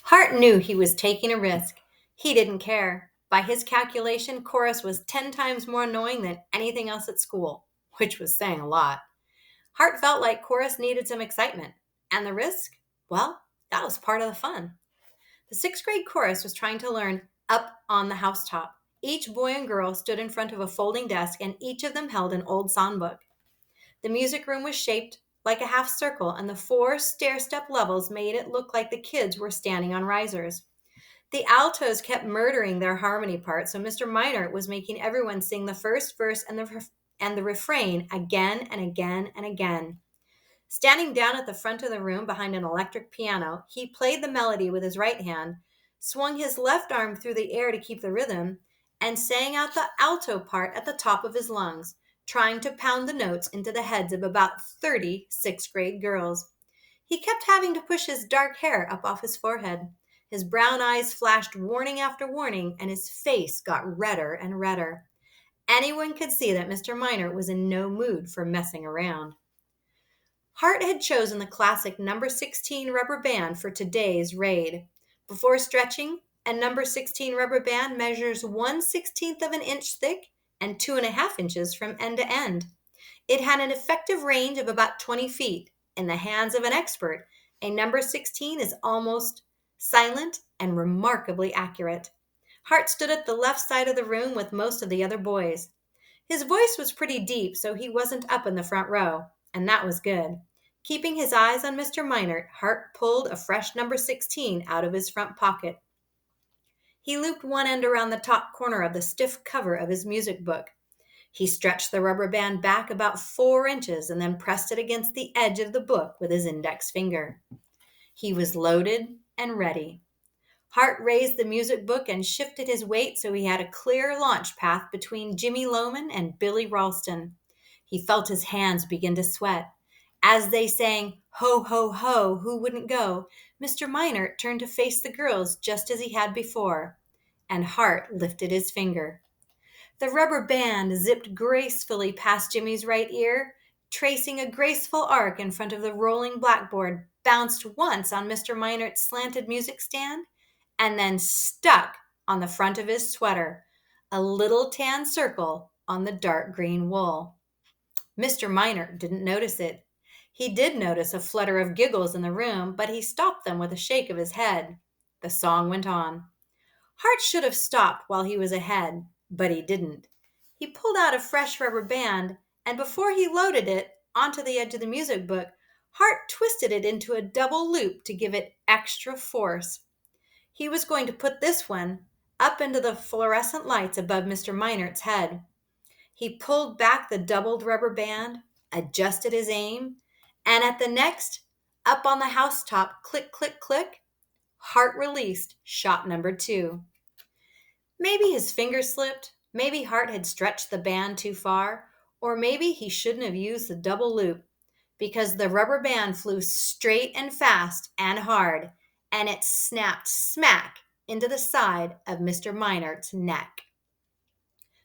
Hart knew he was taking a risk. He didn't care. By his calculation, chorus was 10 times more annoying than anything else at school, which was saying a lot. Hart felt like chorus needed some excitement. And the risk? Well, that was part of the fun. The sixth grade chorus was trying to learn Up on the Housetop. Each boy and girl stood in front of a folding desk, and each of them held an old songbook. The music room was shaped like a half circle, and the four stair step levels made it look like the kids were standing on risers. The altos kept murdering their harmony part, so Mr. Minor was making everyone sing the first verse and the refrain again and again and again. Standing down at the front of the room behind an electric piano, he played the melody with his right hand, swung his left arm through the air to keep the rhythm, and sang out the alto part at the top of his lungs, trying to pound the notes into the heads of about 30 sixth grade girls. He kept having to push his dark hair up off his forehead. His brown eyes flashed warning after warning, and his face got redder and redder. Anyone could see that Mr. Minor was in no mood for messing around. Hart had chosen the classic number 16 rubber band for today's raid. Before stretching, a number 16 rubber band measures 1/16 of an inch thick and 2.5 inches from end to end. It had an effective range of about 20 feet. In the hands of an expert, a number 16 is almost silent and remarkably accurate. Hart stood at the left side of the room with most of the other boys. His voice was pretty deep, so he wasn't up in the front row, and that was good. Keeping his eyes on Mr. Minor, Hart pulled a fresh number 16 out of his front pocket. He looped one end around the top corner of the stiff cover of his music book. He stretched the rubber band back about 4 inches and then pressed it against the edge of the book with his index finger. He was loaded and ready. Hart raised the music book and shifted his weight so he had a clear launch path between Jimmy Lohman and Billy Ralston. He felt his hands begin to sweat. As they sang, "Ho, ho, ho, who wouldn't go?" Mr. Minor turned to face the girls just as he had before, and Hart lifted his finger. The rubber band zipped gracefully past Jimmy's right ear, tracing a graceful arc in front of the rolling blackboard, bounced once on Mr. Minor's slanted music stand, and then stuck on the front of his sweater, a little tan circle on the dark green wool. Mr. Minor didn't notice it. He did notice a flutter of giggles in the room, but he stopped them with a shake of his head. The song went on. Hart should have stopped while he was ahead, but he didn't. He pulled out a fresh rubber band, and before he loaded it onto the edge of the music book, Hart twisted it into a double loop to give it extra force. He was going to put this one up into the fluorescent lights above Mr. Minor's head. He pulled back the doubled rubber band, adjusted his aim, and at the next, up on the housetop, click, click, click, Hart released shot number 2. Maybe his finger slipped, maybe Hart had stretched the band too far, or maybe he shouldn't have used the double loop, because the rubber band flew straight and fast and hard, and it snapped smack into the side of Mr. Minor's neck.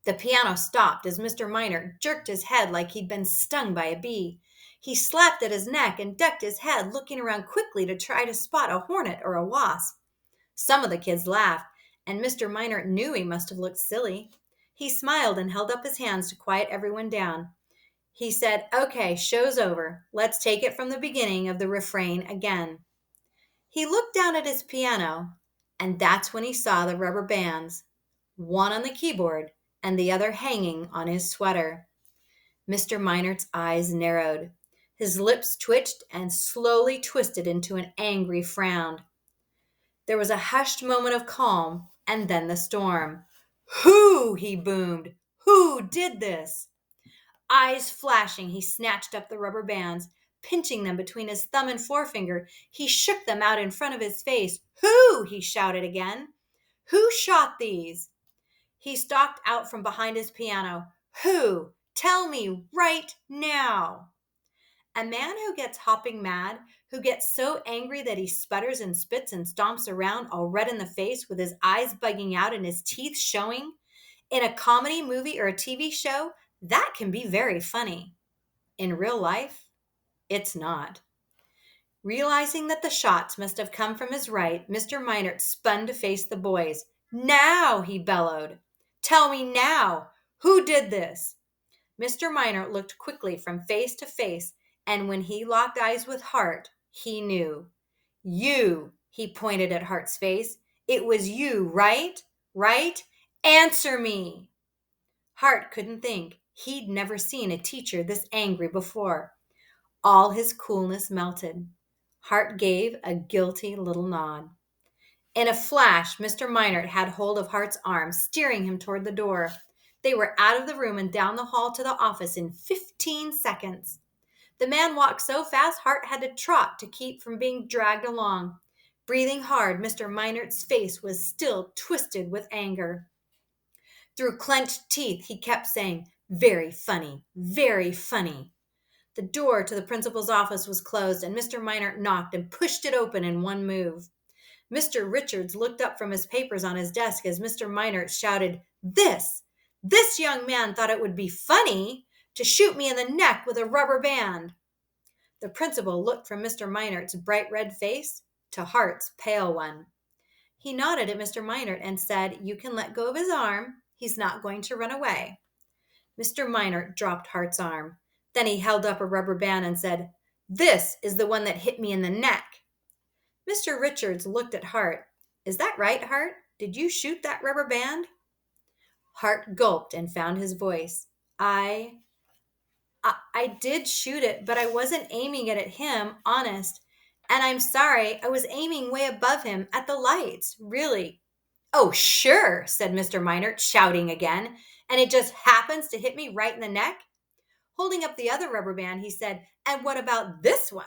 The piano stopped as Mr. Minor jerked his head like he'd been stung by a bee. He slapped at his neck and ducked his head, looking around quickly to try to spot a hornet or a wasp. Some of the kids laughed, and Mr. Minor knew he must have looked silly. He smiled and held up his hands to quiet everyone down. He said, "Okay, show's over. Let's take it from the beginning of the refrain again." He looked down at his piano, and that's when he saw the rubber bands, one on the keyboard and the other hanging on his sweater. Mr. Minor's eyes narrowed. His lips twitched and slowly twisted into an angry frown. There was a hushed moment of calm, and then the storm. "Who?" he boomed. "Who did this?" Eyes flashing, he snatched up the rubber bands. Pinching them between his thumb and forefinger, he shook them out in front of his face. "Who?" he shouted again. "Who shot these?" He stalked out from behind his piano. "Who? Tell me right now." A man who gets hopping mad, who gets so angry that he sputters and spits and stomps around all red in the face with his eyes bugging out and his teeth showing, in a comedy movie or a TV show, that can be very funny. In real life, it's not. Realizing that the shots must have come from his right, Mr. Minert spun to face the boys. Now, he bellowed. Tell me now, who did this? Mr. Minert looked quickly from face to face, and when he locked eyes with Hart, he knew. You, he pointed at Hart's face. It was you, right? Right? Answer me. Hart couldn't think. He'd never seen a teacher this angry before. All his coolness melted. Hart gave a guilty little nod. In a flash, Mr. Minert had hold of Hart's arm, steering him toward the door. They were out of the room and down the hall to the office in 15 seconds. The man walked so fast Hart had to trot to keep from being dragged along. Breathing hard, Mr. Minert's face was still twisted with anger. Through clenched teeth, he kept saying, very funny, very funny. The door to the principal's office was closed, and Mr. Minert knocked and pushed it open in one move. Mr. Richards looked up from his papers on his desk as Mr. Minert shouted, This young man thought it would be funny to shoot me in the neck with a rubber band. The principal looked from Mr. Minert's bright red face to Hart's pale one. He nodded at Mr. Minert and said, You can let go of his arm. He's not going to run away. Mr. Minert dropped Hart's arm. Then he held up a rubber band and said, This is the one that hit me in the neck. Mr. Richards looked at Hart. Is that right, Hart? Did you shoot that rubber band? Hart gulped and found his voice. I did shoot it, but I wasn't aiming it at him, honest. And I'm sorry, I was aiming way above him at the lights, really. Oh, sure, said Mr. Minert, shouting again. And it just happens to hit me right in the neck? Holding up the other rubber band, he said, And what about this one?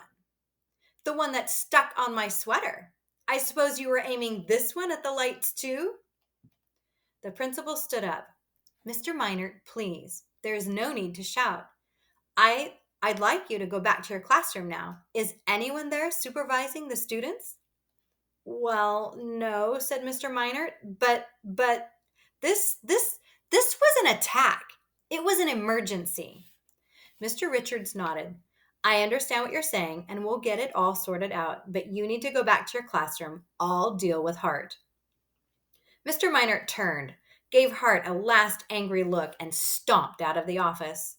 The one that's stuck on my sweater. I suppose you were aiming this one at the lights too? The principal stood up. Mr. Minert, please. There is no need to shout. I'd like you to go back to your classroom now. Is anyone there supervising the students? Well, no, said Mr. Minert, but this was an attack. It was an emergency. Mr. Richards nodded. I understand what you're saying, and we'll get it all sorted out, but you need to go back to your classroom. I'll deal with Hart. Mr. Minert turned, gave Hart a last angry look, and stomped out of the office.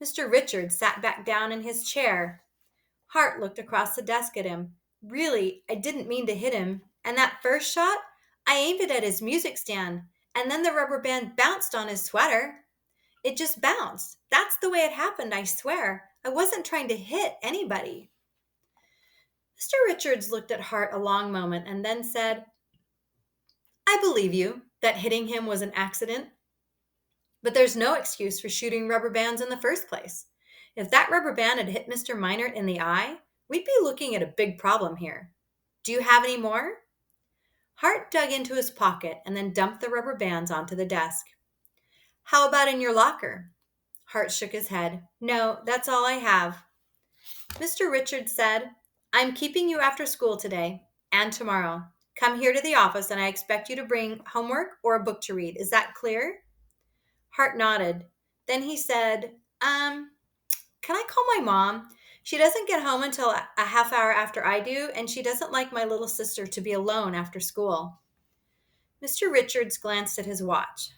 Mr. Richards sat back down in his chair. Hart looked across the desk at him. Really, I didn't mean to hit him. And that first shot, I aimed it at his music stand, and then the rubber band bounced on his sweater. It just bounced. That's the way it happened, I swear. I wasn't trying to hit anybody. Mr. Richards looked at Hart a long moment and then said, I believe you that hitting him was an accident, but there's no excuse for shooting rubber bands in the first place. If that rubber band had hit Mr. Minert in the eye, we'd be looking at a big problem here. Do you have any more? Hart dug into his pocket and then dumped the rubber bands onto the desk. How about in your locker? Hart shook his head. No, that's all I have. Mr. Richards said, I'm keeping you after school today and tomorrow. Come here to the office and I expect you to bring homework or a book to read. Is that clear? Hart nodded. Then he said, can I call my mom? She doesn't get home until a half hour after I do, and she doesn't like my little sister to be alone after school. Mr. Richards glanced at his watch.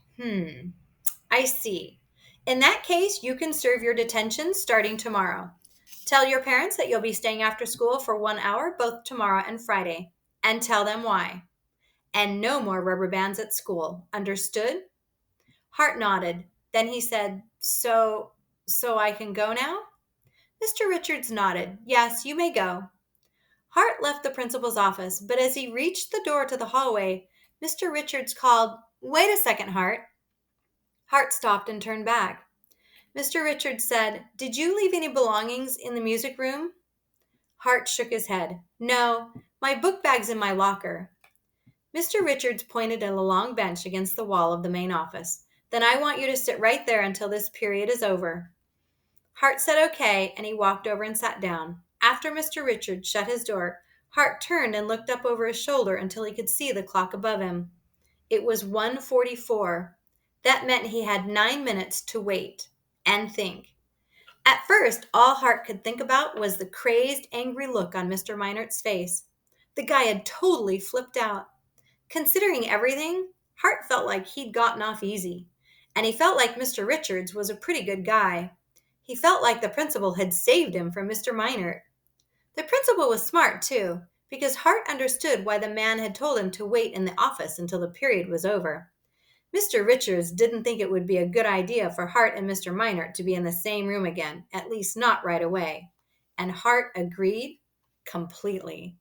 I see. In that case, you can serve your detention starting tomorrow. Tell your parents that you'll be staying after school for 1 hour, both tomorrow and Friday, and tell them why. And no more rubber bands at school. Understood? Hart nodded. Then he said, So I can go now? Mr. Richards nodded. Yes, you may go. Hart left the principal's office, but as he reached the door to the hallway, Mr. Richards called, Wait a second, Hart. Hart stopped and turned back. Mr. Richards said, Did you leave any belongings in the music room? Hart shook his head. No, my book bag's in my locker. Mr. Richards pointed at a long bench against the wall of the main office. Then I want you to sit right there until this period is over. Hart said okay, and he walked over and sat down. After Mr. Richards shut his door, Hart turned and looked up over his shoulder until he could see the clock above him. It was 1:44. That meant he had 9 minutes to wait and think. At first, all Hart could think about was the crazed, angry look on Mr. Minert's face. The guy had totally flipped out. Considering everything, Hart felt like he'd gotten off easy. And he felt like Mr. Richards was a pretty good guy. He felt like the principal had saved him from Mr. Minert. The principal was smart, too, because Hart understood why the man had told him to wait in the office until the period was over. Mr. Richards didn't think it would be a good idea for Hart and Mr. Minert to be in the same room again, at least not right away. And Hart agreed completely.